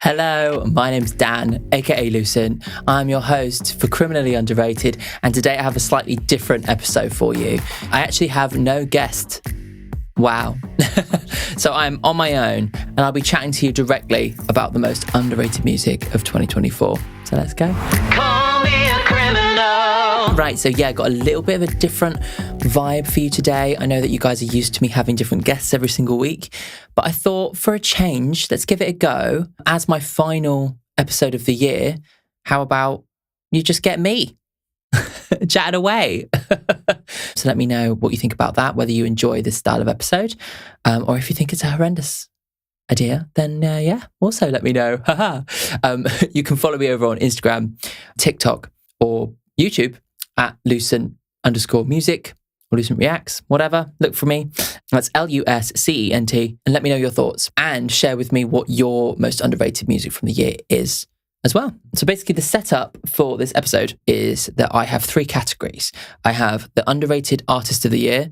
Hello, my name's Dan, aka Lucent. I'm your host for Criminally Underrated, and today I have a slightly different episode for you. I actually have no guest. Wow. So I'm on my own, and I'll be chatting to you directly about the most underrated music of 2024. So let's go. Call me a criminal. Right, so yeah, got a little bit of a different vibe for you today. I know that you guys are used to me having different guests every single week, but I thought for a change, let's give it a go. As my final episode of the year, how about you just get me chatting away? So let me know what you think about that, whether you enjoy this style of episode, or if you think it's a horrendous idea, then also let me know. You can follow me over on Instagram, TikTok, or YouTube at Lucent_music or Lucent Reacts, whatever. Look for me. That's LUSCENT, and let me know your thoughts and share with me what your most underrated music from the year is as well. So basically the setup for this episode is that I have three categories. I have the underrated artist of the year,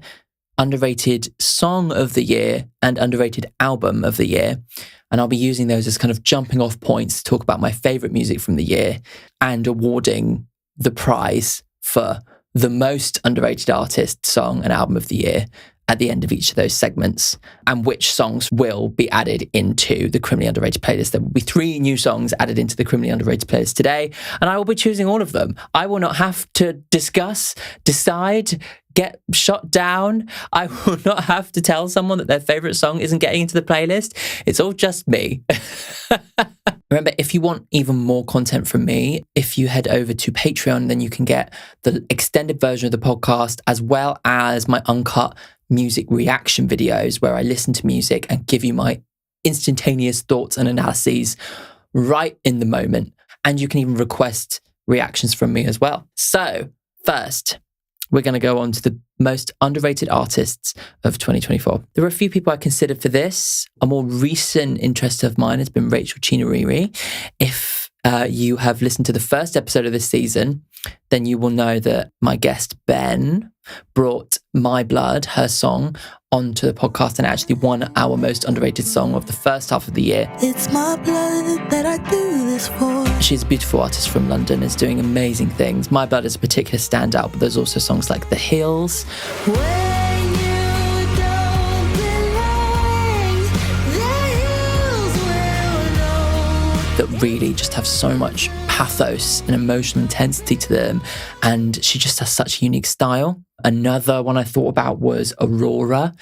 underrated song of the year, and underrated album of the year. And I'll be using those as kind of jumping off points to talk about my favorite music from the year and awarding the prize for the most underrated artist, song, and album of the year at the end of each of those segments, and which songs will be added into the Criminally Underrated playlist. There will be 3 new songs added into the Criminally Underrated playlist today, and I will be choosing all of them. I will not have to discuss, decide, get shot down. I will not have to tell someone that their favourite song isn't getting into the playlist. It's all just me. Remember, if you want even more content from me, if you head over to Patreon, then you can get the extended version of the podcast as well as my uncut music reaction videos where I listen to music and give you my instantaneous thoughts and analyses right in the moment. And you can even request reactions from me as well. So first, we're going to go on to the most underrated artists of 2024. There were a few people I considered for this. A more recent interest of mine has been Rachel Chinouriri. If you have listened to the first episode of this season, then you will know that my guest Ben brought My Blood, her song, onto the podcast and actually won our most underrated song of the first half of the year. It's my blood that I do this for. She's a beautiful artist from London, is doing amazing things. My Blood is a particular standout, but there's also songs like The Hills. That really just have so much pathos and emotional intensity to them. And she just has such a unique style. Another one I thought about was Aurora.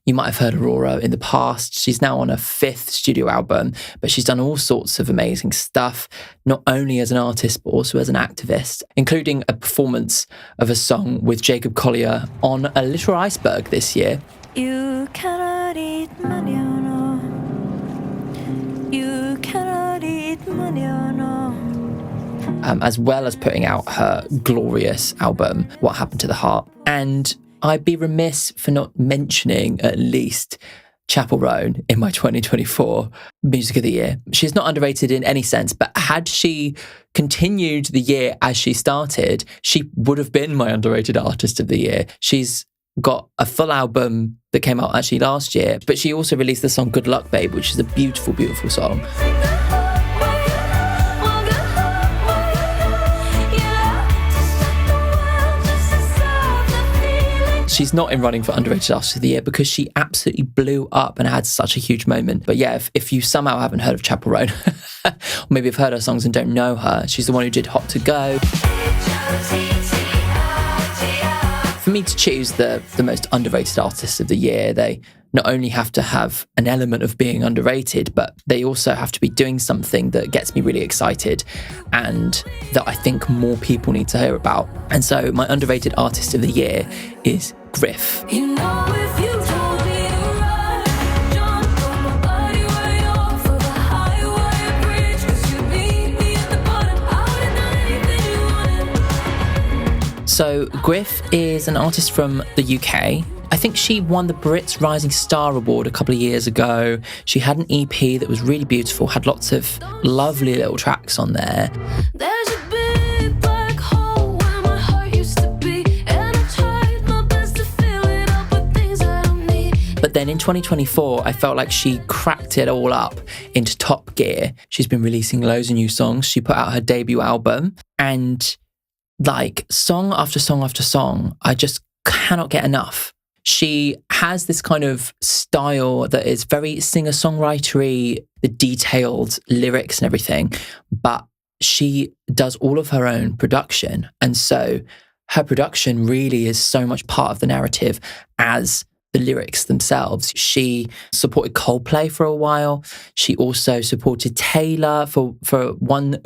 You might have heard Aurora in the past. She's now on her 5th studio album, but she's done all sorts of amazing stuff, not only as an artist, but also as an activist, including a performance of a song with Jacob Collier on A Little Iceberg this year. You cannot eat manana. You cannot eat manana. As well as putting out her glorious album, What Happened to the Heart. And I'd be remiss for not mentioning at least Chappell Roan in my 2024 Music of the Year. She's not underrated in any sense, but had she continued the year as she started, she would have been my underrated artist of the year. She's got a full album that came out actually last year, but she also released the song Good Luck Babe, which is a beautiful, beautiful song. She's not in running for underrated artist of the year because she absolutely blew up and had such a huge moment. But yeah, if you somehow haven't heard of Chappell Roan, or maybe have heard her songs and don't know her, she's the one who did Hot to Go. For me to choose the most underrated artists of the year, they not only have to have an element of being underrated, but they also have to be doing something that gets me really excited and that I think more people need to hear about. And so my underrated artist of the year is Griff. You know, if you told me to run, jump on my body way off of a highway bridge, 'cause you meet me at the bottom, I would have done anything you wanted. So Griff is an artist from the UK. I think she won the Brits Rising Star Award a couple of years ago. She had an EP that was really beautiful, had lots of lovely little tracks on there. There's a big black hole where my heart used to be, and I tried my best to fill it up with things I don't need. But then then in 2024, I felt like she cracked it all up into top gear. She's been releasing loads of new songs. She put out her debut album, and like song after song after song, I just cannot get enough. She has this kind of style that is very singer-songwritery, the detailed lyrics and everything, but she does all of her own production. And so her production really is so much part of the narrative as the lyrics themselves. She supported Coldplay for a while. She also supported Taylor for one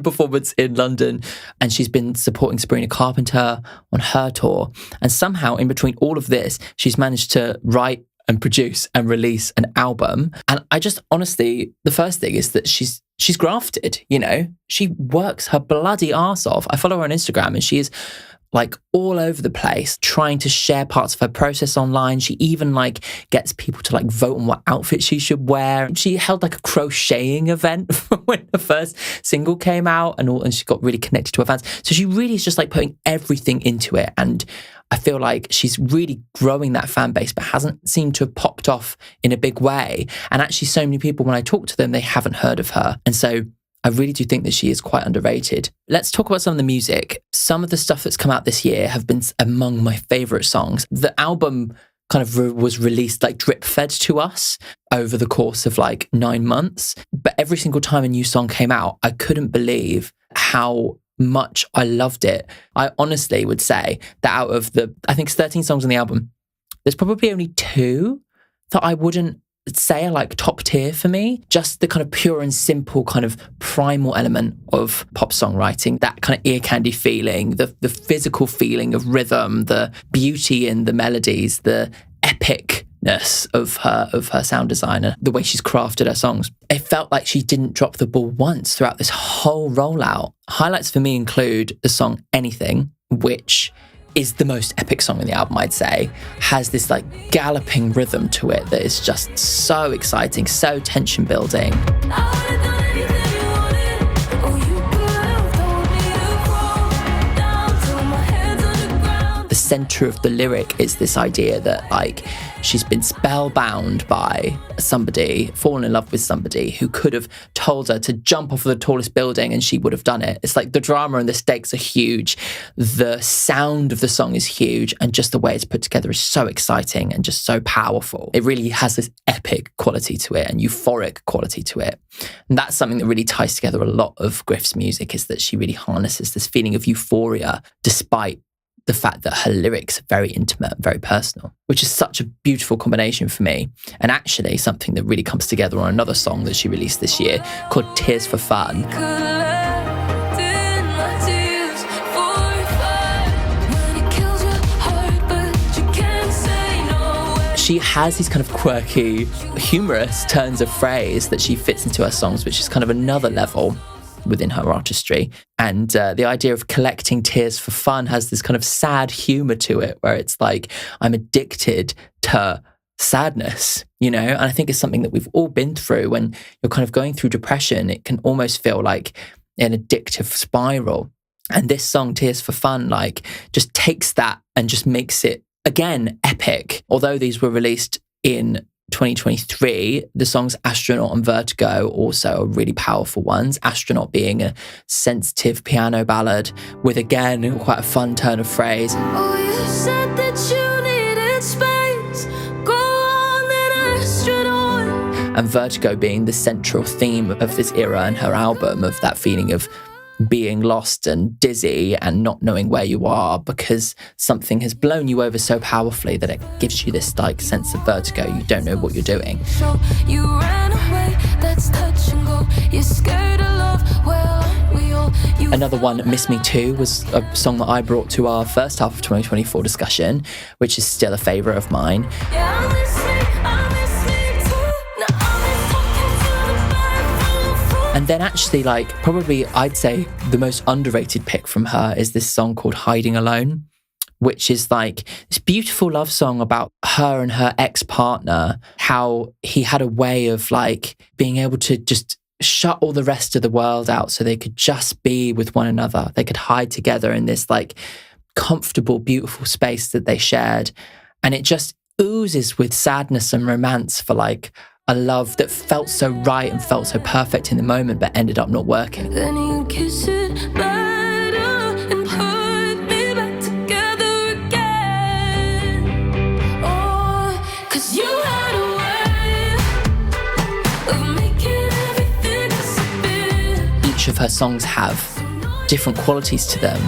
performance in London, and she's been supporting Sabrina Carpenter on her tour. And somehow, in between all of this, she's managed to write and produce and release an album. And I just honestly, the first thing is that she's grafted. You know, she works her bloody arse off. I follow her on Instagram, and she is like all over the place, trying to share parts of her process online. She even like gets people to like vote on what outfit she should wear. She held like a crocheting event when the first single came out, and she got really connected to her fans. So she really is just like putting everything into it. And I feel like she's really growing that fan base, but hasn't seemed to have popped off in a big way. And actually so many people, when I talk to them, they haven't heard of her. And so I really do think that she is quite underrated. Let's talk about some of the music. Some of the stuff that's come out this year have been among my favourite songs. The album kind of was released like drip fed to us over the course of like 9 months. But every single time a new song came out, I couldn't believe how much I loved it. I honestly would say that out of I think it's 13 songs on the album, there's probably only 2 that I wouldn't say are like top tier for me. Just the kind of pure and simple kind of primal element of pop songwriting, that kind of ear candy feeling, the physical feeling of rhythm, the beauty in the melodies, the epicness of her sound design and the way she's crafted her songs. It felt like she didn't drop the ball once throughout this whole rollout. Highlights for me include the song Anything, which is the most epic song in the album, I'd say. Has this like galloping rhythm to it that is just so exciting, so tension building. The center of the lyric is this idea that like she's been spellbound by somebody, fallen in love with somebody who could have told her to jump off of the tallest building and she would have done it. It's like the drama and the stakes are huge. The sound of the song is huge, and just the way it's put together is so exciting and just so powerful. It really has this epic quality to it and euphoric quality to it. And that's something that really ties together a lot of Griff's music, is that she really harnesses this feeling of euphoria despite the fact that her lyrics are very intimate, very personal, which is such a beautiful combination for me. And actually something that really comes together on another song that she released this year called Tears for Fun. She has these kind of quirky, humorous turns of phrase that she fits into her songs, which is kind of another level within her artistry. And the idea of collecting tears for fun has this kind of sad humor to it, where it's like, I'm addicted to sadness, you know? And I think it's something that we've all been through. When you're kind of going through depression, it can almost feel like an addictive spiral. And this song, Tears for Fun, like just takes that and just makes it, again, epic. Although these were released in 2023, the songs Astronaut and Vertigo also are really powerful ones. Astronaut being a sensitive piano ballad with, again, quite a fun turn of phrase. Oh, you said that you needed space. Go on, then astronaut. And Vertigo being the central theme of this era and her album, of that feeling of being lost and dizzy and not knowing where you are because something has blown you over so powerfully that it gives you this like sense of vertigo. You don't know what you're doing. So you ran away, that's touch and go. You're scared of love, well, we all... Another one, Miss Me Too, was a song that I brought to our first half of 2024 discussion, which is still a favourite of mine. Yeah, I'm listening too. Now I'm talking to the back. And then actually, like, probably I'd say the most underrated pick from her is this song called Hiding Alone, which is like this beautiful love song about her and her ex-partner, how he had a way of like being able to just shut all the rest of the world out so they could just be with one another. They could hide together in this like comfortable, beautiful space that they shared. And it just oozes with sadness and romance for like a love that felt so right and felt so perfect in the moment, but ended up not working. Then you kiss it better and put me back together again. Oh, 'cause you had a way of making everything disappear. Each of her songs have different qualities to them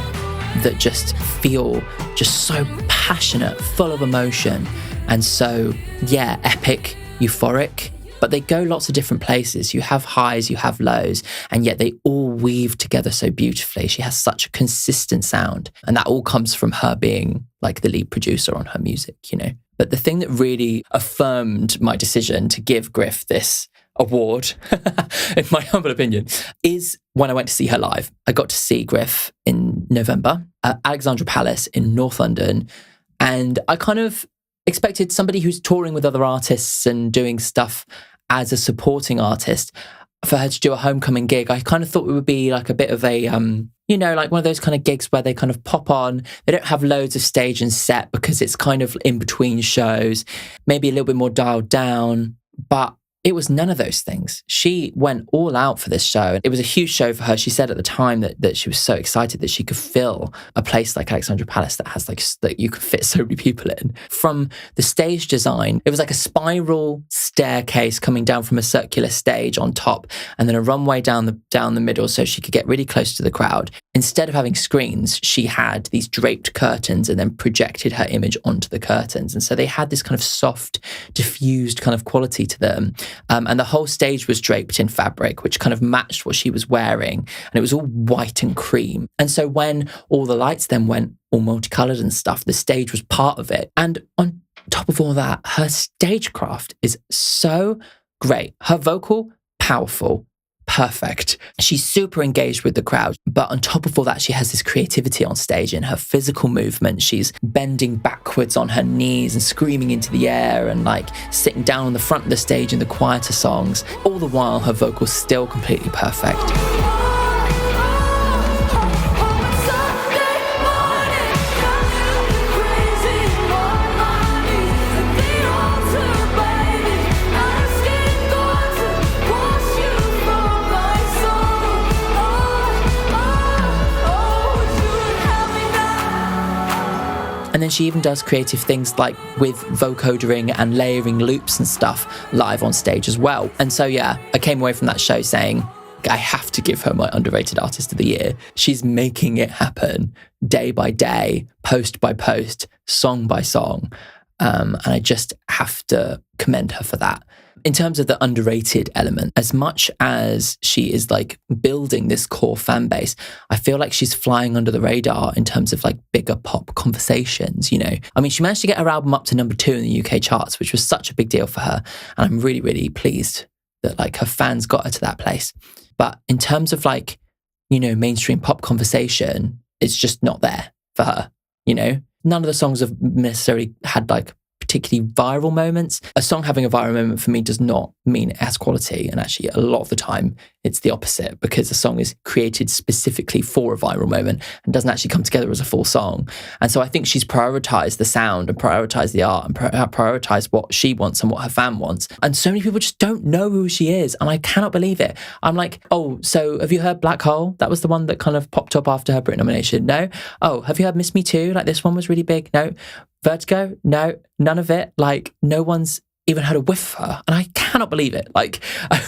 that just feel just so passionate, full of emotion, and so, yeah, epic, euphoric, but they go lots of different places. You have highs, you have lows, and yet they all weave together so beautifully. She has such a consistent sound, and that all comes from her being like the lead producer on her music, you know. But the thing that really affirmed my decision to give Griff this award, in my humble opinion, is when I went to see her live. I got to see Griff in November at Alexandra Palace in North London, and I kind of expected somebody who's touring with other artists and doing stuff as a supporting artist for her to do a homecoming gig. I kind of thought it would be like a bit of a, you know, like one of those kind of gigs where they kind of pop on. They don't have loads of stage and set because it's kind of in between shows, maybe a little bit more dialed down, but it was none of those things. She went all out for this show. It was a huge show for her. She said at the time that she was so excited that she could fill a place like Alexandra Palace that has like, that you could fit so many people in. From the stage design, it was like a spiral staircase coming down from a circular stage on top, and then a runway down the middle so she could get really close to the crowd. Instead of having screens, she had these draped curtains and then projected her image onto the curtains. And so they had this kind of soft, diffused kind of quality to them. And the whole stage was draped in fabric, which kind of matched what she was wearing. And it was all white and cream. And so when all the lights then went all multicolored and stuff, the stage was part of it. And on top of all that, her stagecraft is so great. Her vocal, powerful, perfect. She's super engaged with the crowd. But on top of all that, she has this creativity on stage in her physical movement. She's bending backwards on her knees and screaming into the air and like sitting down on the front of the stage in the quieter songs. All the while, her vocal's still completely perfect. And then she even does creative things like with vocodering and layering loops and stuff live on stage as well. And so, yeah, I came away from that show saying, I have to give her my underrated artist of the year. She's making it happen day by day, post by post, song by song. And I just have to commend her for that. In terms of the underrated element, as much as she is like building this core fan base, I feel like she's flying under the radar in terms of like bigger pop conversations, you know. I mean, she managed to get her album up to number 2 in the UK charts, which was such a big deal for her. And I'm really, really pleased that like her fans got her to that place. But in terms of like, you know, mainstream pop conversation, it's just not there for her, you know. None of the songs have necessarily had like particularly viral moments. A song having a viral moment for me does not mean it has quality. And actually, a lot of the time, it's the opposite, because the song is created specifically for a viral moment and doesn't actually come together as a full song. And so I think she's prioritized the sound and prioritized the art and prioritized what she wants and what her fan wants. And so many people just don't know who she is. And I cannot believe it. I'm like, oh, so have you heard Black Hole? That was the one that kind of popped up after her Brit nomination. No? Oh, have you heard Miss Me Too? Like this one was really big. No? Vertigo? No, none of it. Like, no one's even had a whiff of her. And I cannot believe it. Like, I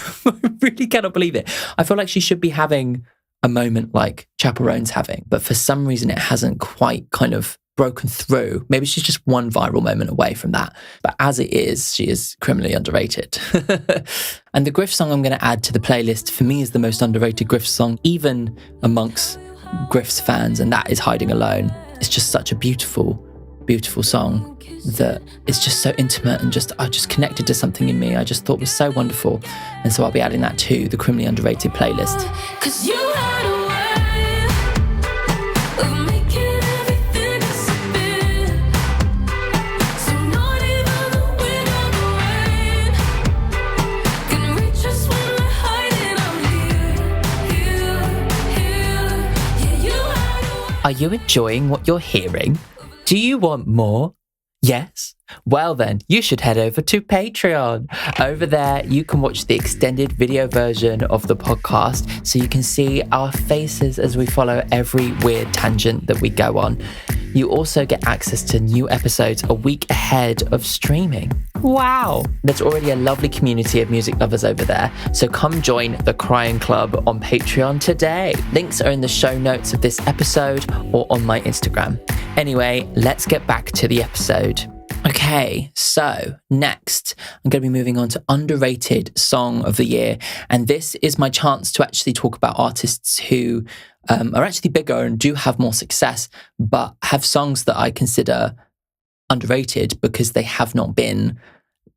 really cannot believe it. I feel like she should be having a moment like Chappell Roan's having. But for some reason, it hasn't quite kind of broken through. Maybe she's just one viral moment away from that. But as it is, she is criminally underrated. And the Griff song I'm going to add to the playlist, for me, is the most underrated Griff song, even amongst Griff's fans. And that is Hiding Alone. It's just such a beautiful song that is just so intimate and I just connected to something in me I just thought was so wonderful. And so I'll be adding that to the criminally underrated playlist. 'Cause you had a way of making everything disappear. So not even the wind or the rain can reach us when we're hiding. I'm here. Yeah, you had a way. Are you enjoying what you're hearing? Do you want more? Yes? Well then, you should head over to Patreon. Over there, you can watch the extended video version of the podcast so you can see our faces as we follow every weird tangent that we go on. You also get access to new episodes a week ahead of streaming. Wow! There's already a lovely community of music lovers over there, so come join the Crying Club on Patreon today. Links are in the show notes of this episode or on my Instagram. Anyway, let's get back to the episode. Okay, so next, I'm going to be moving on to underrated song of the year. And this is my chance to actually talk about artists who are actually bigger and do have more success, but have songs that I consider underrated because they have not been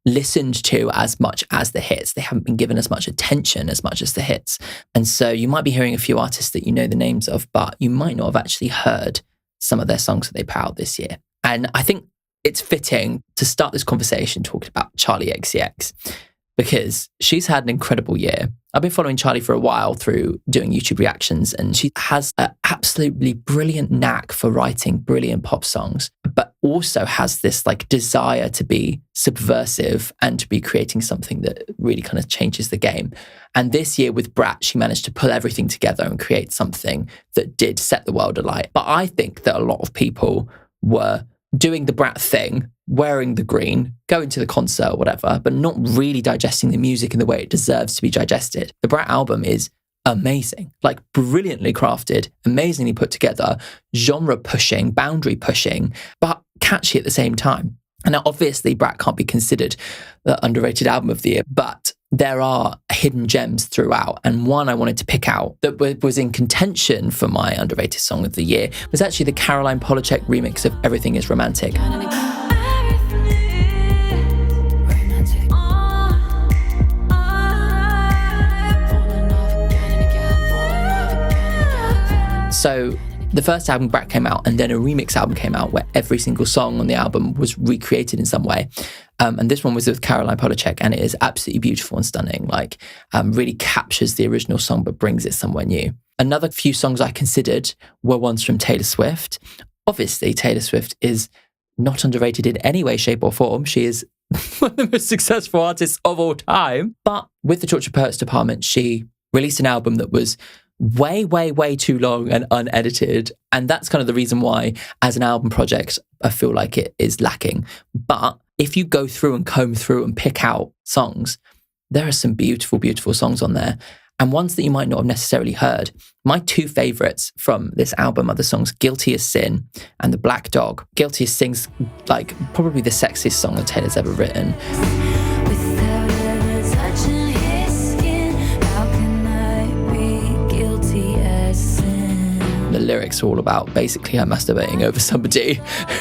listened to as much as the hits. They haven't been given as much attention as much as the hits. And so you might be hearing a few artists that you know the names of, but you might not have actually heard some of their songs that they put out this year. And I think it's fitting to start this conversation talking about Charli XCX because she's had an incredible year. I've been following Charli for a while through doing YouTube reactions, and she has an absolutely brilliant knack for writing brilliant pop songs, but also has this like desire to be subversive and to be creating something that really kind of changes the game. And this year with Brat, she managed to pull everything together and create something that did set the world alight. But I think that a lot of people were doing the Brat thing, wearing the green, going to the concert or whatever, but not really digesting the music in the way it deserves to be digested. The Brat album is amazing, like brilliantly crafted, amazingly put together, genre pushing, boundary pushing, but catchy at the same time. And now obviously Brat can't be considered the underrated album of the year, but there are hidden gems throughout. And one I wanted to pick out that was in contention for my underrated song of the year was actually the Caroline Polachek remix of Everything is Romantic. So the first album, Brat, came out, and then a remix album came out where every single song on the album was recreated in some way. And this one was with Caroline Polachek, and it is absolutely beautiful and stunning, like really captures the original song but brings it somewhere new. Another few songs I considered were ones from Taylor Swift. Obviously, Taylor Swift is not underrated in any way, shape or form. She is one of the most successful artists of all time. But with the Tortured Poets Department, she released an album that was way too long and unedited. And that's kind of the reason why, as an album project, I feel like it is lacking. But if you go through and comb through and pick out songs, there are some beautiful, beautiful songs on there. And ones that you might not have necessarily heard. My two favorites from this album are the songs Guilty as Sin and The Black Dog. Guilty as Sin's like probably the sexiest song that Taylor's ever written. The lyrics are all about basically her masturbating over somebody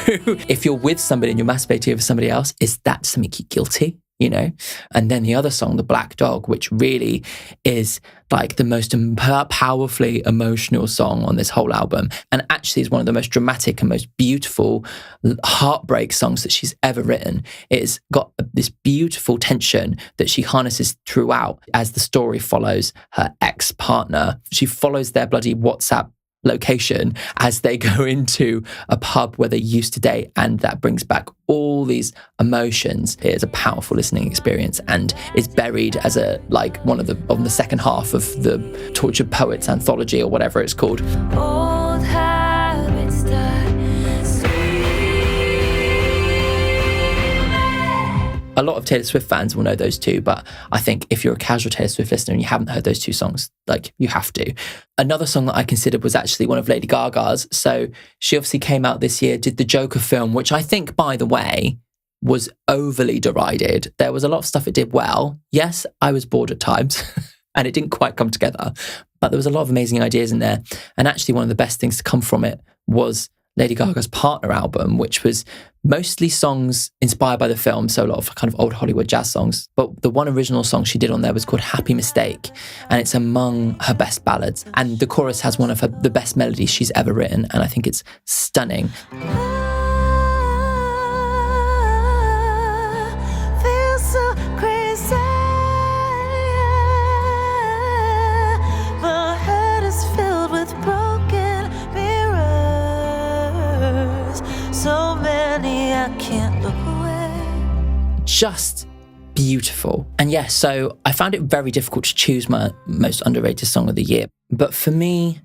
who, if you're with somebody and you're masturbating over somebody else, is that to make you guilty? You know? And then the other song, The Black Dog, which really is like the most powerfully emotional song on this whole album, and actually is one of the most dramatic and most beautiful heartbreak songs that she's ever written. It's got this beautiful tension that she harnesses throughout as the story follows her ex-partner. She follows their bloody WhatsApp location as they go into a pub where they used to date, and that brings back all these emotions. It is a powerful listening experience and is buried as a like one of the second half of the Tortured Poets anthology or whatever it's called. Old habits die. A lot of Taylor Swift fans will know those two, but I think if you're a casual Taylor Swift listener and you haven't heard those two songs, like you have to. Another song that I considered was actually one of Lady Gaga's. So she obviously came out this year, did the Joker film, which I think, by the way, was overly derided. There was a lot of stuff it did well. Yes, I was bored at times and it didn't quite come together, but there was a lot of amazing ideas in there. And actually one of the best things to come from it was Lady Gaga's Partner album, which was mostly songs inspired by the film, so a lot of kind of old Hollywood jazz songs. But the one original song she did on there was called Happy Mistake, and it's among her best ballads. And the chorus has one of the best melodies she's ever written, and I think it's stunning. I can't look away. Just beautiful. And yes, so I found it very difficult to choose my most underrated song of the year. But for me,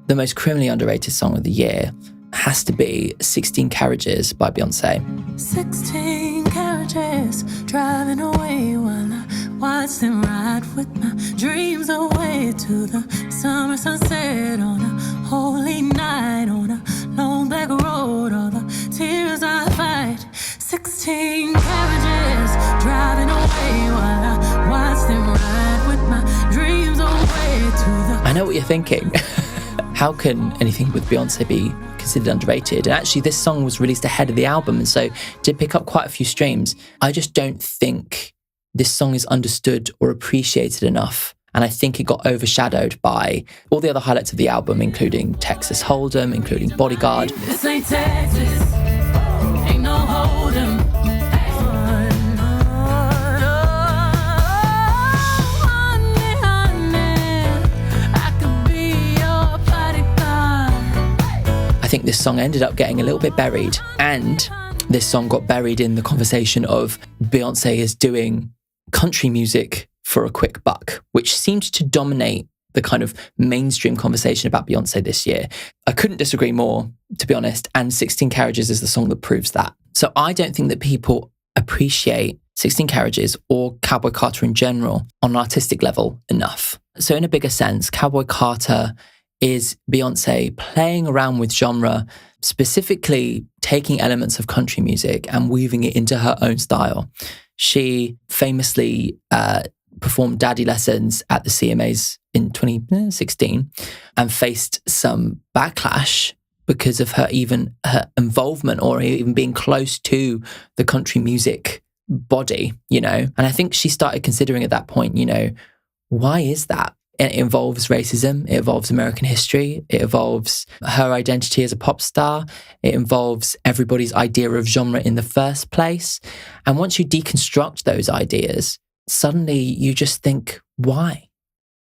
the most criminally underrated song of the year has to be 16 Carriages by Beyonce. 16 carriages driving away while I watch them ride with my dreams away to the summer sunset on a holy night on a long black road. All the tears I fight. 16 carriages driving away while I watch them ride with my dreams away to the... I know what you're thinking. How can anything with Beyonce be considered underrated? And actually, this song was released ahead of the album, and so did pick up quite a few streams. I just don't think this song is understood or appreciated enough. And I think it got overshadowed by all the other highlights of the album, including Texas Hold'em, including Bodyguard. This ain't Texas, ain't no Hold'em. I think this song ended up getting a little bit buried, and this song got buried in the conversation of Beyonce is doing country music for a quick buck, which seemed to dominate the kind of mainstream conversation about Beyonce this year. I couldn't disagree more, to be honest, and 16 Carriages is the song that proves that. So I don't think that people appreciate 16 Carriages or Cowboy Carter in general on an artistic level enough. So in a bigger sense, Cowboy Carter is Beyonce playing around with genre, specifically taking elements of country music and weaving it into her own style. She famously performed Daddy Lessons at the CMAs in 2016 and faced some backlash because of her involvement or even being close to the country music body, you know. And I think she started considering at that point, you know, why is that? It involves racism, it involves American history, it involves her identity as a pop star, it involves everybody's idea of genre in the first place. And once you deconstruct those ideas, suddenly you just think, why?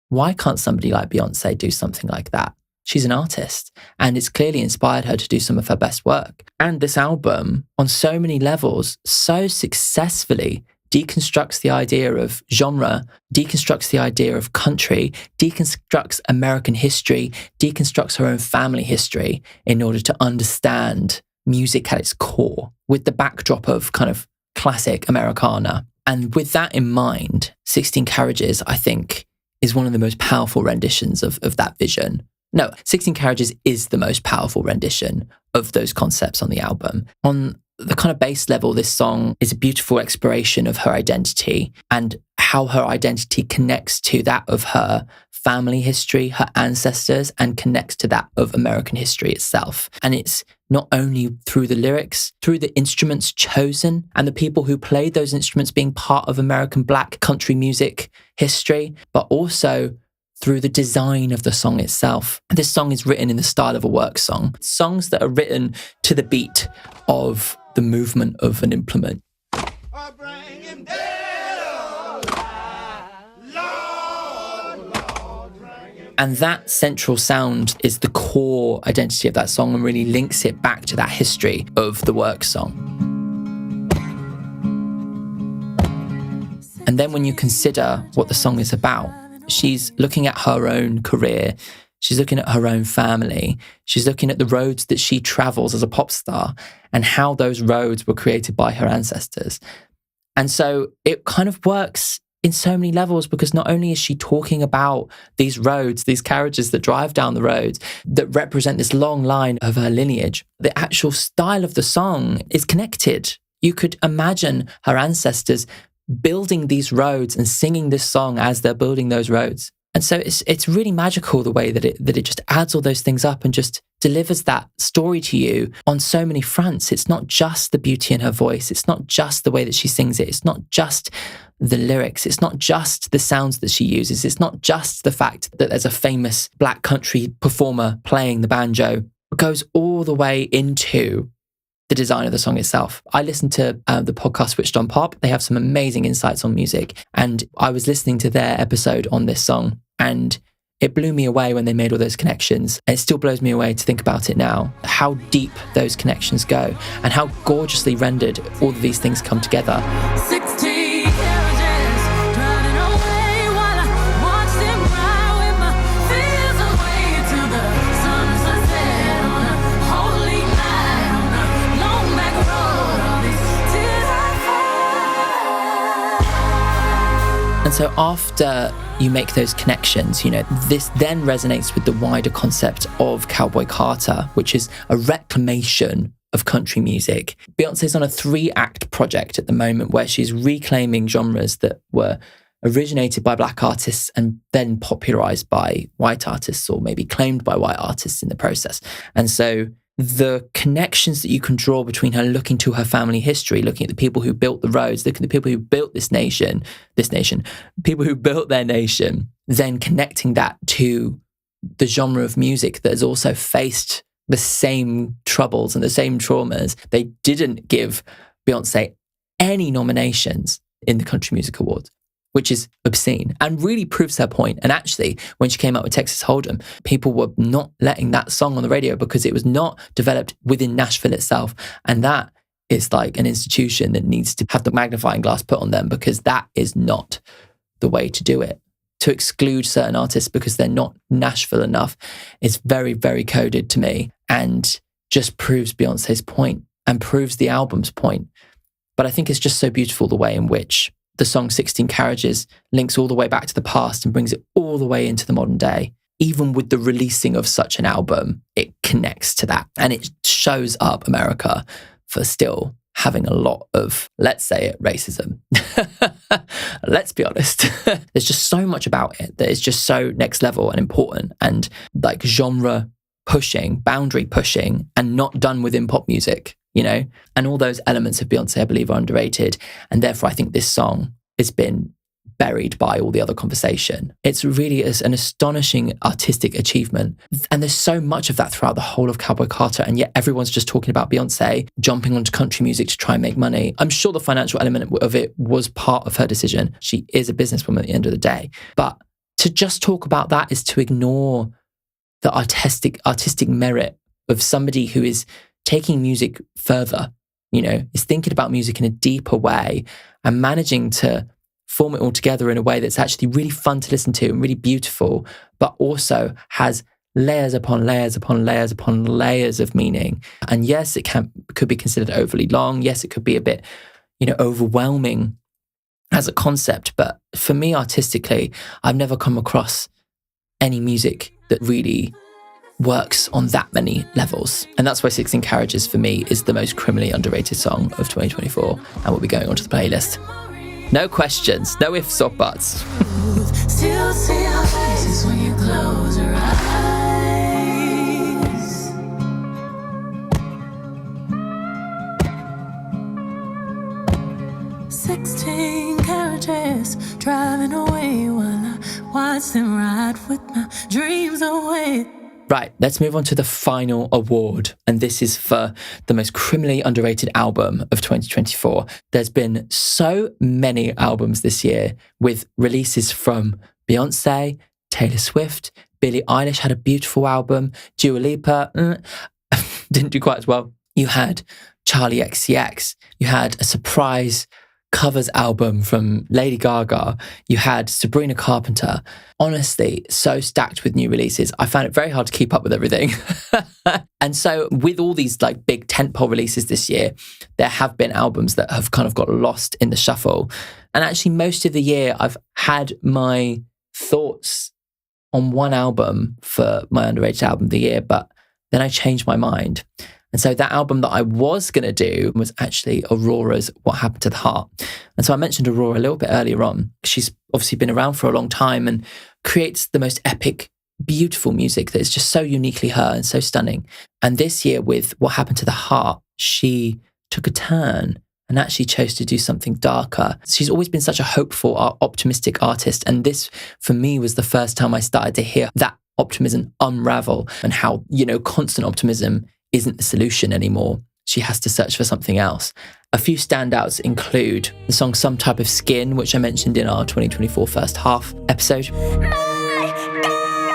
Why can't somebody like Beyonce do something like that? She's an artist, and it's clearly inspired her to do some of her best work. And this album, on so many levels, so successfully deconstructs the idea of genre, deconstructs the idea of country, deconstructs American history, deconstructs her own family history in order to understand music at its core with the backdrop of kind of classic Americana. And with that in mind, 16 Carriages, I think, is one of the most powerful renditions of that vision. No, 16 Carriages is the most powerful rendition of those concepts on the album. On the kind of base level, this song is a beautiful exploration of her identity and how her identity connects to that of her family history, her ancestors, and connects to that of American history itself. And it's not only through the lyrics, through the instruments chosen and the people who played those instruments being part of American Black country music history, but also through the design of the song itself. This song is written in the style of a work song. Songs that are written to the beat of the movement of an implement. And that central sound is the core identity of that song and really links it back to that history of the work song. And then when you consider what the song is about, she's looking at her own career, she's looking at her own family, she's looking at the roads that she travels as a pop star and how those roads were created by her ancestors. And so it kind of works in so many levels because not only is she talking about these roads, these carriages that drive down the roads that represent this long line of her lineage, the actual style of the song is connected. You could imagine her ancestors building these roads and singing this song as they're building those roads. And so it's really magical the way that it just adds all those things up and just delivers that story to you on so many fronts. It's not just the beauty in her voice. It's not just the way that she sings it. It's not just the lyrics. It's not just the sounds that she uses. It's not just the fact that there's a famous Black country performer playing the banjo. It goes all the way into the design of the song itself. I listened to the podcast Switched on Pop. They have some amazing insights on music. And I was listening to their episode on this song. And It blew me away when they made all those connections. And it still blows me away to think about it now, how deep those connections go and how gorgeously rendered all of these things come together. 16 carriages driving away while I watch them ride with my fears away to the summer sunset on a holy night on a long back road. All these tears I fall. And so after you make those connections, this then resonates with the wider concept of Cowboy Carter, which is a reclamation of country music. Beyonce's on a 3-act project at the moment where she's reclaiming genres that were originated by Black artists and then popularized by white artists, or maybe claimed by white artists in the process. And so the connections that you can draw between her looking to her family history, looking at the people who built the roads, looking at the people who built this nation, people who built their nation, then connecting that to the genre of music that has also faced the same troubles and the same traumas. They didn't give Beyonce any nominations in the Country Music Awards, which is obscene and really proves her point. And actually, when she came out with Texas Hold'em, people were not letting that song on the radio because it was not developed within Nashville itself. And that is like an institution that needs to have the magnifying glass put on them, because that is not the way to do it. To exclude certain artists because they're not Nashville enough is very, very coded to me, and just proves Beyonce's point and proves the album's point. But I think it's just so beautiful the way in which the song 16 Carriages links all the way back to the past and brings it all the way into the modern day. Even with the releasing of such an album, it connects to that. And it shows up America for still having a lot of, let's say it, racism. Let's be honest. There's just so much about it that is just so next level and important and like genre pushing, boundary pushing, and not done within pop music. And all those elements of Beyonce, I believe, are underrated. And therefore, I think this song has been buried by all the other conversation. It's really an astonishing artistic achievement. And there's so much of that throughout the whole of Cowboy Carter. And yet everyone's just talking about Beyonce jumping onto country music to try and make money. I'm sure the financial element of it was part of her decision. She is a businesswoman at the end of the day. But to just talk about that is to ignore the artistic merit of somebody who is taking music further, is thinking about music in a deeper way and managing to form it all together in a way that's actually really fun to listen to and really beautiful, but also has layers upon layers upon layers upon layers of meaning. And yes, it could be considered overly long. Yes, it could be a bit, overwhelming as a concept. But for me, artistically, I've never come across any music that really works on that many levels. And that's why 16 Carriages for me is the most criminally underrated song of 2024 and will be going onto the playlist. No questions, no ifs or buts. Still see our faces when you close your eyes. 16 carriages driving away while I watch them ride with my dreams away. Right, let's move on to the final award. And this is for the most criminally underrated album of 2024. There's been so many albums this year with releases from Beyonce, Taylor Swift, Billie Eilish had a beautiful album, Dua Lipa didn't do quite as well. You had Charli XCX. You had a surprise covers album from Lady Gaga. You had Sabrina Carpenter. Honestly, so stacked with new releases. I found it very hard to keep up with everything. And so with all these like big tentpole releases this year, there have been albums that have kind of got lost in the shuffle. And actually most of the year I've had my thoughts on one album for my underrated album of the year, but then I changed my mind. And so that album that I was going to do was actually Aurora's What Happened to the Heart. And so I mentioned Aurora a little bit earlier on. She's obviously been around for a long time and creates the most epic, beautiful music that is just so uniquely her and so stunning. And this year with What Happened to the Heart, she took a turn and actually chose to do something darker. She's always been such a hopeful, optimistic artist. And this, for me, was the first time I started to hear that optimism unravel and how, constant optimism isn't the solution anymore. She has to search for something else. A few standouts include the song Some Type of Skin, which I mentioned in our 2024 first half episode. My God.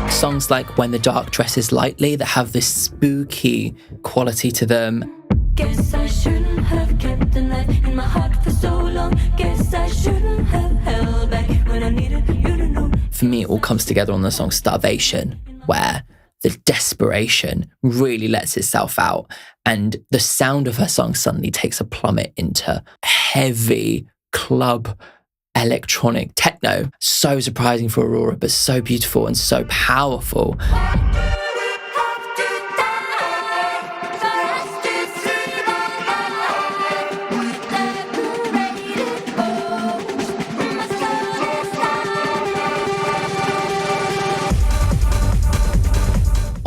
Songs like When the Dark Dresses Lightly that have this spooky quality to them. Guess I shouldn't have kept the knife in my heart for so long. Guess I shouldn't have held back when I needed you to know. For me, it all comes together on the song Starvation, where the desperation really lets itself out and the sound of her song suddenly takes a plummet into heavy club electronic techno. So surprising for Aurora, but so beautiful and so powerful.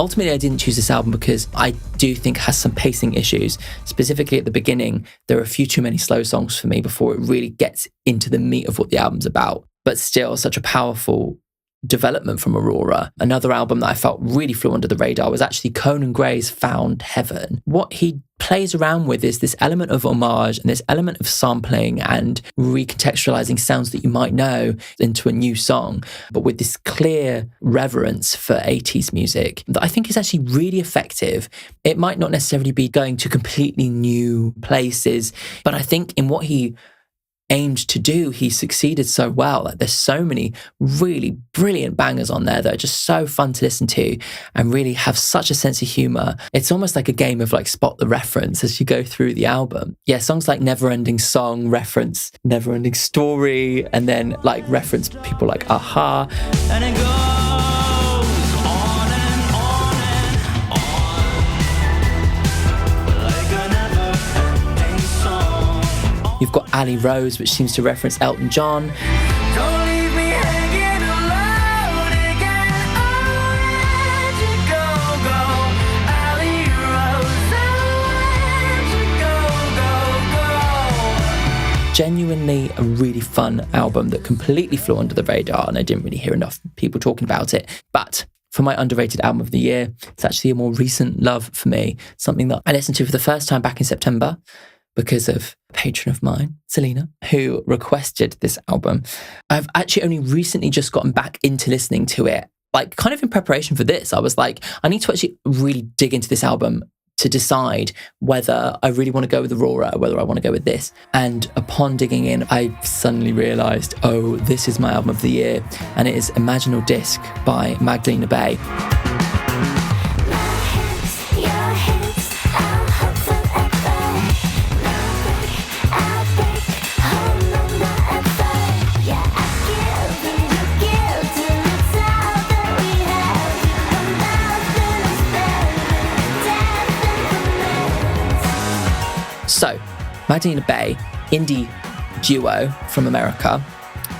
Ultimately, I didn't choose this album because I do think it has some pacing issues. Specifically at the beginning, there are a few too many slow songs for me before it really gets into the meat of what the album's about. But still, such a powerful development from Aurora. Another album that I felt really flew under the radar was actually Conan Gray's Found Heaven. What he plays around with is this element of homage and this element of sampling and recontextualizing sounds that you might know into a new song, but with this clear reverence for 80s music that I think is actually really effective. It might not necessarily be going to completely new places, but I think in what he aimed to do, he succeeded so well. Like, there's so many really brilliant bangers on there that are just so fun to listen to and really have such a sense of humor. It's almost like a game of like spot the reference as you go through the album. Yeah, songs like Never Ending Song reference Never Ending Story, and then like reference people like Aha. And it goes on and on and on, like a never-ending song. You've got Ali Rose, which seems to reference Elton John. Don't leave me hanging alone again. I'll let you go, go. Ali Rose, I'll let you go, go, go. Genuinely a really fun album that completely flew under the radar, and I didn't really hear enough people talking about it. But for my underrated album of the year, it's actually a more recent love for me, something that I listened to for the first time back in September because of a patron of mine, Selena, who requested this album. I've actually only recently just gotten back into listening to it, like kind of in preparation for this. I was like, I need to actually really dig into this album to decide whether I really want to go with Aurora or whether I want to go with this. And upon digging in, I suddenly realised, oh, this is my album of the year. And it is Imaginal Disc by Magdalena Bay. So, Magdalena Bay, indie duo from America,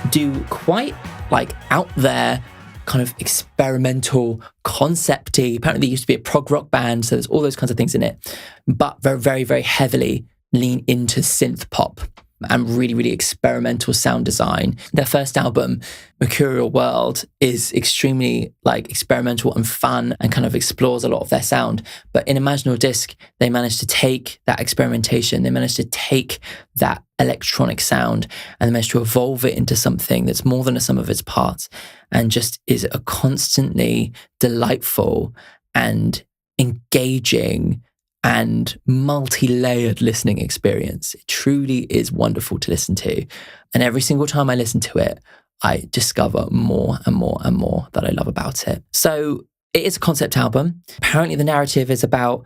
do quite like out there kind of experimental, concept-y. Apparently they used to be a prog rock band, so there's all those kinds of things in it, but very, very, very heavily lean into synth pop and really, really experimental sound design. Their first album, Mercurial World, is extremely like experimental and fun and kind of explores a lot of their sound. But in Imaginal Disc, they managed to take that experimentation, they managed to take that electronic sound and they managed to evolve it into something that's more than a sum of its parts and just is a constantly delightful and engaging and multi-layered listening experience. It truly is wonderful to listen to. And every single time I listen to it, I discover more and more and more that I love about it. So it is a concept album. Apparently the narrative is about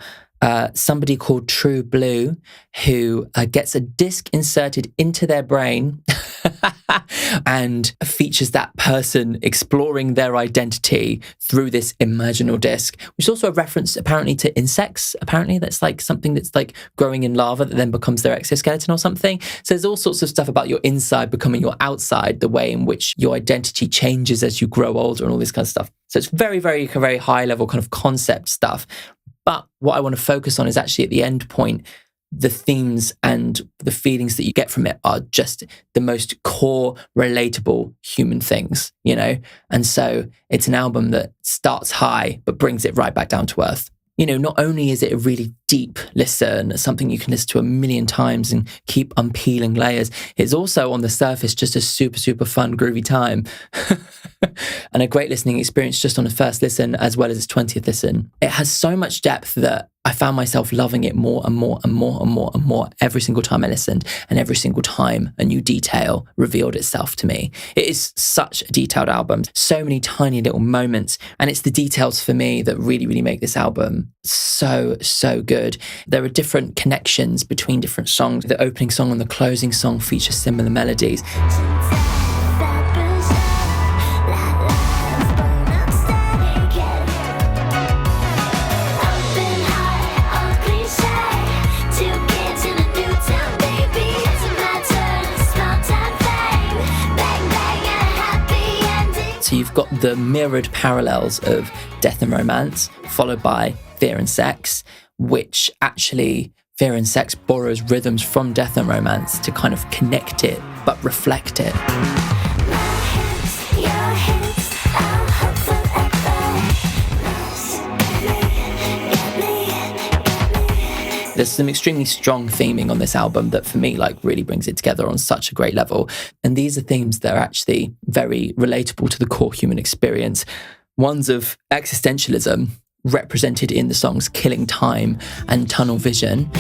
somebody called True Blue who gets a disc inserted into their brain and features that person exploring their identity through this imaginal disc, which is also a reference apparently to insects. Apparently that's like something that's like growing in lava that then becomes their exoskeleton or something. So there's all sorts of stuff about your inside becoming your outside, the way in which your identity changes as you grow older and all this kind of stuff. So it's very, very, very high level kind of concept stuff. But what I want to focus on is actually at the end point, the themes and the feelings that you get from it are just the most core, relatable human things, you know? And so it's an album that starts high, but brings it right back down to earth. Not only is it a really deep listen, something you can listen to a million times and keep unpeeling layers, it's also on the surface just a super, super fun, groovy time. And a great listening experience just on a first listen as well as its 20th listen. It has so much depth that I found myself loving it more and more and more and more and more every single time I listened, and every single time a new detail revealed itself to me. It is such a detailed album, so many tiny little moments, and it's the details for me that really, really make this album so, so good. There are different connections between different songs. The opening song and the closing song feature similar melodies. So you've got the mirrored parallels of Death and Romance, followed by Fear and Sex, which actually Fear and Sex borrows rhythms from Death and Romance to kind of connect it, but reflect it. There's some extremely strong theming on this album that for me really brings it together on such a great level. And these are themes that are actually very relatable to the core human experience. Ones of existentialism represented in the songs Killing Time and Tunnel Vision.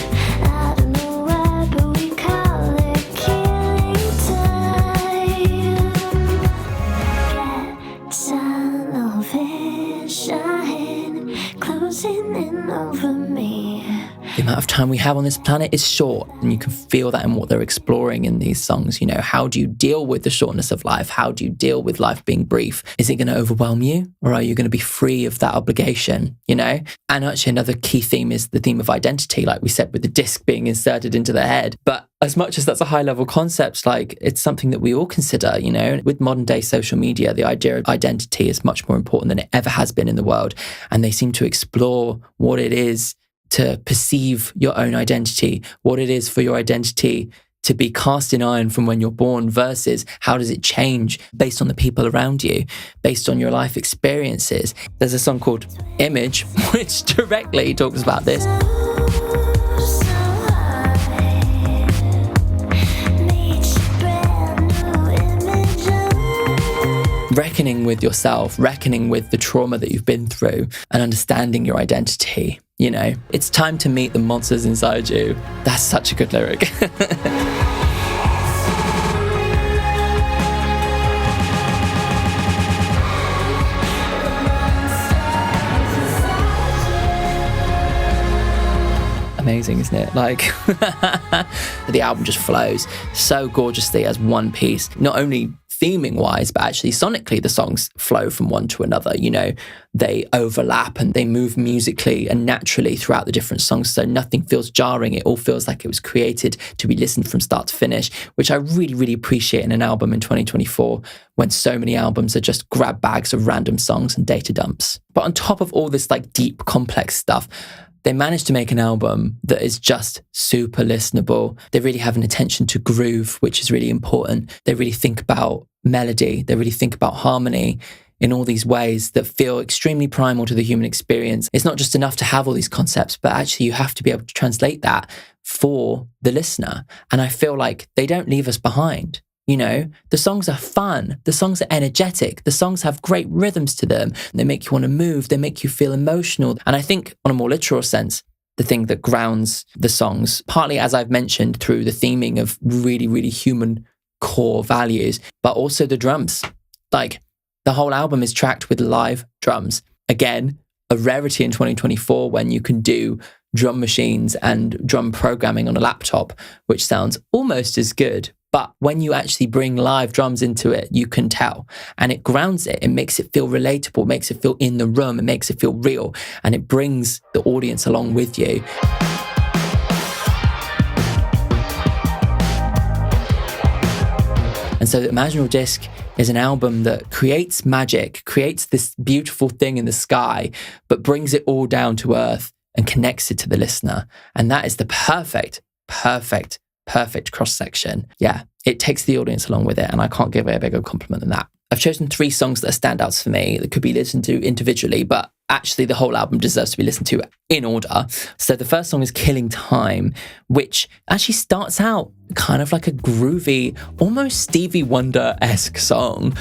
The amount of time we have on this planet is short, and you can feel that in what they're exploring in these songs. How do you deal with the shortness of life? How do you deal with life being brief? Is it going to overwhelm you, or are you going to be free of that obligation? And actually another key theme is the theme of identity, like we said, with the disc being inserted into the head. But as much as that's a high level concept, it's something that we all consider, with modern day social media, the idea of identity is much more important than it ever has been in the world. And they seem to explore what it is to perceive your own identity, what it is for your identity to be cast in iron from when you're born versus how does it change based on the people around you, based on your life experiences. There's a song called Image, which directly talks about this. Reckoning with yourself, reckoning with the trauma that you've been through, and understanding your identity. It's time to meet the monsters inside you. That's such a good lyric. Amazing, isn't it? The album just flows so gorgeously as one piece. Not only theming wise, but actually sonically, the songs flow from one to another. They overlap and they move musically and naturally throughout the different songs. So nothing feels jarring. It all feels like it was created to be listened from start to finish, which I really, really appreciate in an album in 2024 when so many albums are just grab bags of random songs and data dumps. But on top of all this deep, complex stuff, they managed to make an album that is just super listenable. They really have an attention to groove, which is really important. They really think about melody. They really think about harmony in all these ways that feel extremely primal to the human experience. It's not just enough to have all these concepts, but actually you have to be able to translate that for the listener. And I feel like they don't leave us behind. The songs are fun. The songs are energetic. The songs have great rhythms to them. They make you want to move. They make you feel emotional. And I think on a more literal sense, the thing that grounds the songs, partly as I've mentioned through the theming of really, really human core values, but also the drums. The whole album is tracked with live drums. Again, a rarity in 2024 when you can do drum machines and drum programming on a laptop, which sounds almost as good. But when you actually bring live drums into it, you can tell. And it grounds it. It makes it feel relatable, makes it feel in the room, it makes it feel real. And it brings the audience along with you. And so the Imaginal Disc is an album that creates magic, creates this beautiful thing in the sky, but brings it all down to earth and connects it to the listener. And that is the perfect cross-section. Yeah, it takes the audience along with it, and I can't give it a bigger compliment than that. I've chosen 3 songs that are standouts for me that could be listened to individually, but actually the whole album deserves to be listened to in order. So the first song is Killing Time, which actually starts out kind of like a groovy, almost Stevie Wonder-esque song.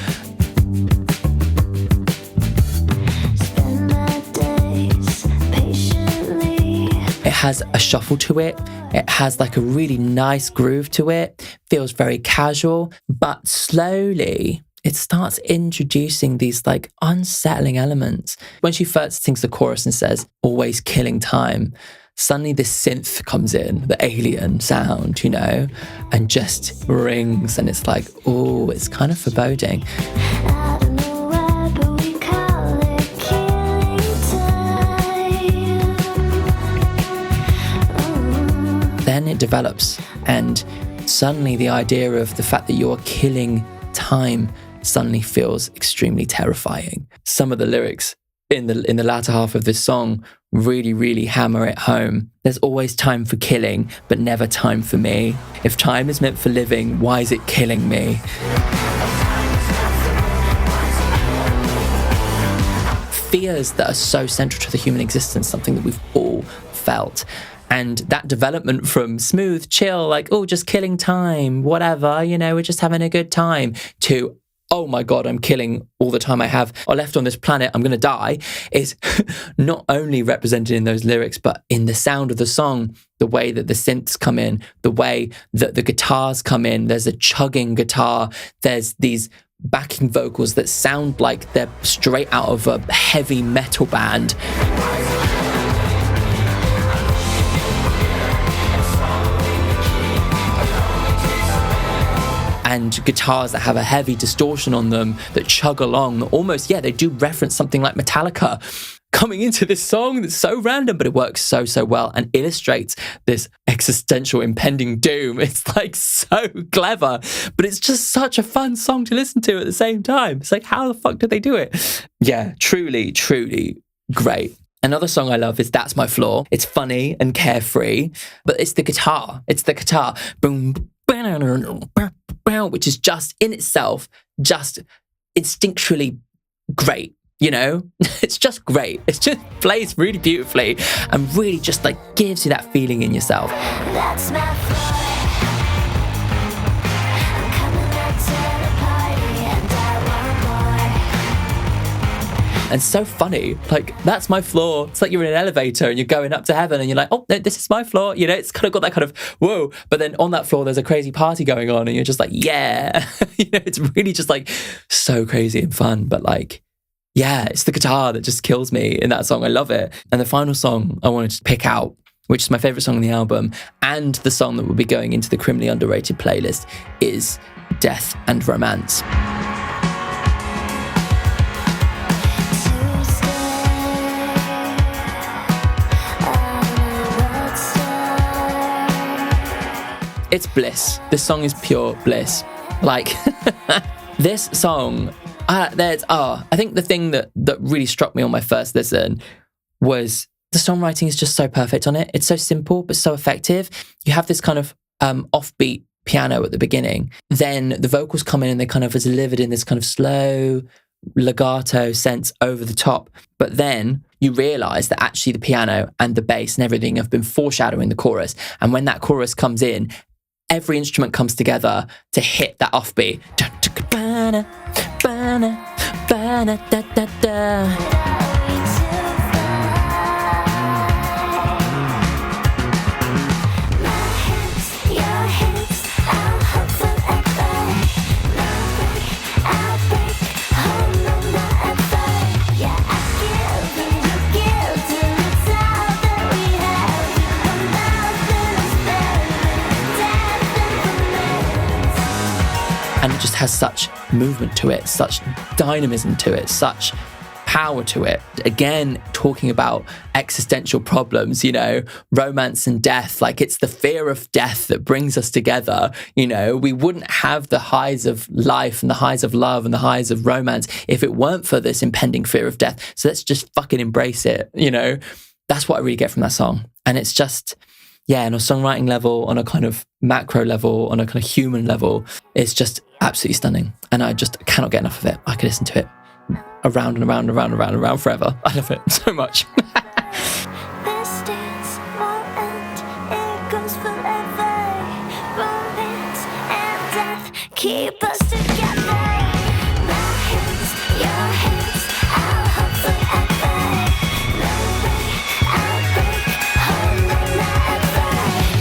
It has a shuffle to it. It has like a really nice groove to it. Feels very casual, but slowly it starts introducing these like unsettling elements. When she first sings the chorus and says, always killing time, suddenly this synth comes in, the alien sound, you know, and just rings. And it's like, oh, it's kind of foreboding. Then it develops, and suddenly the idea of the fact that you're killing time suddenly feels extremely terrifying. Some of the lyrics in the latter half of this song really, really hammer it home. There's always time for killing, but never time for me. If time is meant for living, why is it killing me? Fears that are so central to the human existence, something that we've all felt. And that development from smooth, chill, like, oh, just killing time, whatever, you know, we're just having a good time, to, oh my God, I'm killing all the time I have or left on this planet, I'm going to die, is not only represented in those lyrics, but in the sound of the song, the way that the synths come in, the way that the guitars come in. There's a chugging guitar. There's these backing vocals that sound like they're straight out of a heavy metal band. And guitars that have a heavy distortion on them that chug along, almost, yeah, they do reference something like Metallica coming into this song that's so random, but it works so, so well and illustrates this existential impending doom. It's like so clever, but it's just such a fun song to listen to at the same time. It's like, how the fuck did they do it? Yeah, truly, truly great. Another song I love is That's My Flaw. It's funny and carefree, but it's the guitar. It's the guitar. Boom, which is just in itself, just instinctually great, you know? It's just great. It just plays really beautifully and really just like gives you that feeling in yourself. That's my flaw. I'm coming out to the party and I want more. And so funny, like, that's my flaw. It's like you're in an elevator and you're going up to heaven and you're like, oh, no, this is my flaw. You know, it's kind of got that kind of, whoa. But then on that floor, there's a crazy party going on and you're just like, yeah. You know, it's really just like so crazy and fun. But like, yeah, it's the guitar that just kills me in that song. I love it. And the final song I wanted to pick out, which is my favorite song on the album and the song that will be going into the Criminally Underrated playlist, is Death and Romance. It's bliss. This song is pure bliss. Like, this song, I think the thing that really struck me on my first listen was the songwriting is just so perfect on it. It's so simple, but so effective. You have this kind of offbeat piano at the beginning. Then the vocals come in and they kind of are delivered in this kind of slow legato sense over the top. But then you realize that actually the piano and the bass and everything have been foreshadowing the chorus. And when that chorus comes in, every instrument comes together to hit that offbeat. And it just has such movement to it, such dynamism to it, such power to it. Again, talking about existential problems, you know, romance and death, like it's the fear of death that brings us together. You know, we wouldn't have the highs of life and the highs of love and the highs of romance if it weren't for this impending fear of death. So let's just fucking embrace it, you know? That's what I really get from that song. And it's just, yeah, on a songwriting level, on a kind of macro level, on a kind of human level, it's just absolutely stunning. And I just cannot get enough of it. I could listen to it around and around and around and around and around forever. I love it so much. This dance won't end, it goes forever. Romance and death keep us together. My hands, your hands, I'll hold forever. No way I'll break, hold no not ever.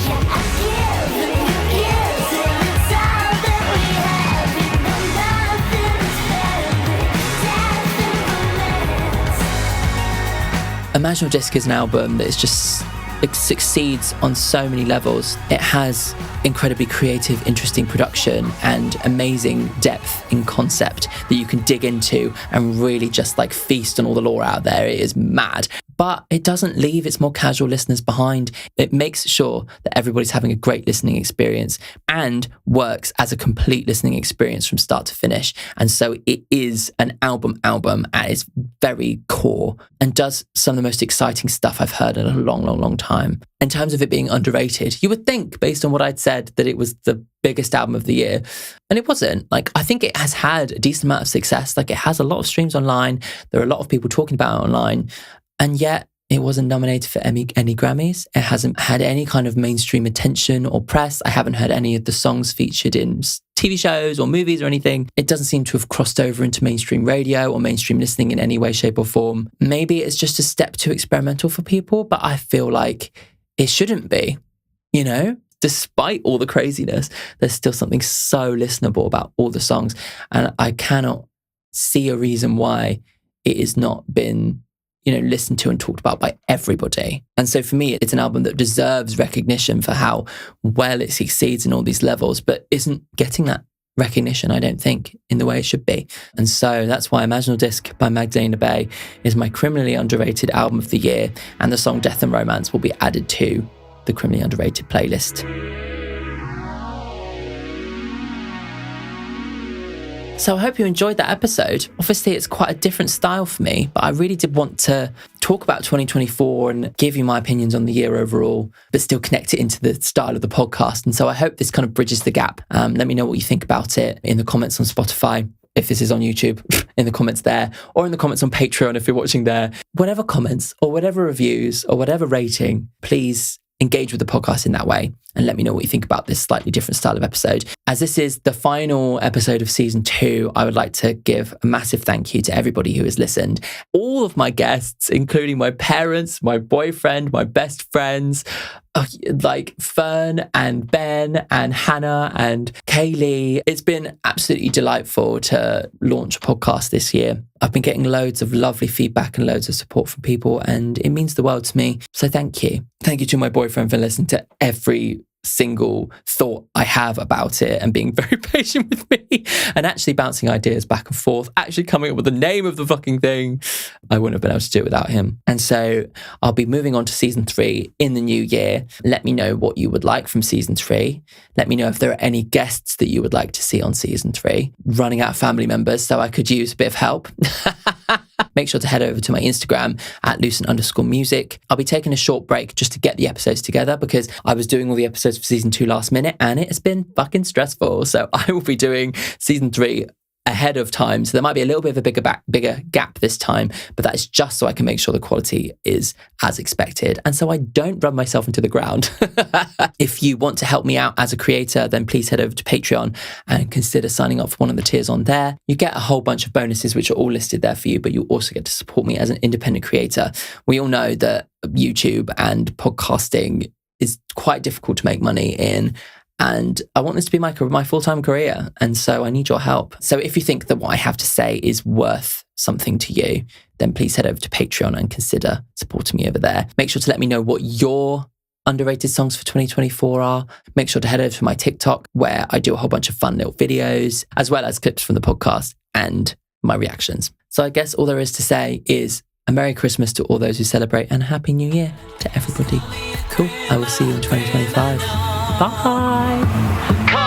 Yeah, I give and you give till it's all that we have. You know nothing is better than death and romance. Imaginal Disc is an album that is just, it succeeds on so many levels. It has incredibly creative, interesting production and amazing depth in concept that you can dig into and really just like feast on all the lore out there. It is mad. But it doesn't leave its more casual listeners behind. It makes sure that everybody's having a great listening experience and works as a complete listening experience from start to finish. And so it is an album at its very core and does some of the most exciting stuff I've heard in a long, long, long time. In terms of it being underrated, you would think, based on what I'd said, that it was the biggest album of the year. And it wasn't. Like, I think it has had a decent amount of success. Like, it has a lot of streams online. There are a lot of people talking about it online. And yet it wasn't nominated for any Grammys. It hasn't had any kind of mainstream attention or press. I haven't heard any of the songs featured in TV shows or movies or anything. It doesn't seem to have crossed over into mainstream radio or mainstream listening in any way, shape or form. Maybe it's just a step too experimental for people, but I feel like it shouldn't be, you know? Despite all the craziness, there's still something so listenable about all the songs. And I cannot see a reason why it has not been, you know, listened to and talked about by everybody. And so for me, it's an album that deserves recognition for how well it succeeds in all these levels, but isn't getting that recognition, I don't think, in the way it should be. And so that's why Imaginal Disc by Magdalena Bay is my criminally underrated album of the year, and the song Death and Romance will be added to the criminally underrated playlist. So I hope you enjoyed that episode. Obviously, it's quite a different style for me, but I really did want to talk about 2024 and give you my opinions on the year overall, but still connect it into the style of the podcast. And so I hope this kind of bridges the gap. Let me know what you think about it in the comments on Spotify. If this is on YouTube, in the comments there, or in the comments on Patreon if you're watching there. Whatever comments or whatever reviews or whatever rating, please engage with the podcast in that way and let me know what you think about this slightly different style of episode. As this is the final episode of season 2, I would like to give a massive thank you to everybody who has listened. All of my guests, including my parents, my boyfriend, my best friends, like Fern and Ben and Hannah and Kaylee. It's been absolutely delightful to launch a podcast this year. I've been getting loads of lovely feedback and loads of support from people, and it means the world to me. So thank you. Thank you to my boyfriend for listening to every single thought I have about it and being very patient with me and actually bouncing ideas back and forth, actually coming up with the name of the fucking thing. I wouldn't have been able to do it without him. And so I'll be moving on to season 3 in the new year. Let me know what you would like from season 3. Let me know if there are any guests that you would like to see on season 3. Running out of family members, so I could use a bit of help. Make sure to head over to my Instagram at Lucent_music. I'll be taking a short break just to get the episodes together because I was doing all the episodes for season 2 last minute and it has been fucking stressful. So I will be doing season 3 ahead of time. So there might be a little bit of a bigger gap this time, but that is just so I can make sure the quality is as expected. And so I don't run myself into the ground. If you want to help me out as a creator, then please head over to Patreon and consider signing up for one of the tiers on there. You get a whole bunch of bonuses, which are all listed there for you, but you also get to support me as an independent creator. We all know that YouTube and podcasting is quite difficult to make money in. And I want this to be my full-time career. And so I need your help. So if you think that what I have to say is worth something to you, then please head over to Patreon and consider supporting me over there. Make sure to let me know what your underrated songs for 2024 are. Make sure to head over to my TikTok where I do a whole bunch of fun little videos, as well as clips from the podcast and my reactions. So I guess all there is to say is a Merry Christmas to all those who celebrate and a Happy New Year to everybody. Cool. I will see you in 2025. Bye.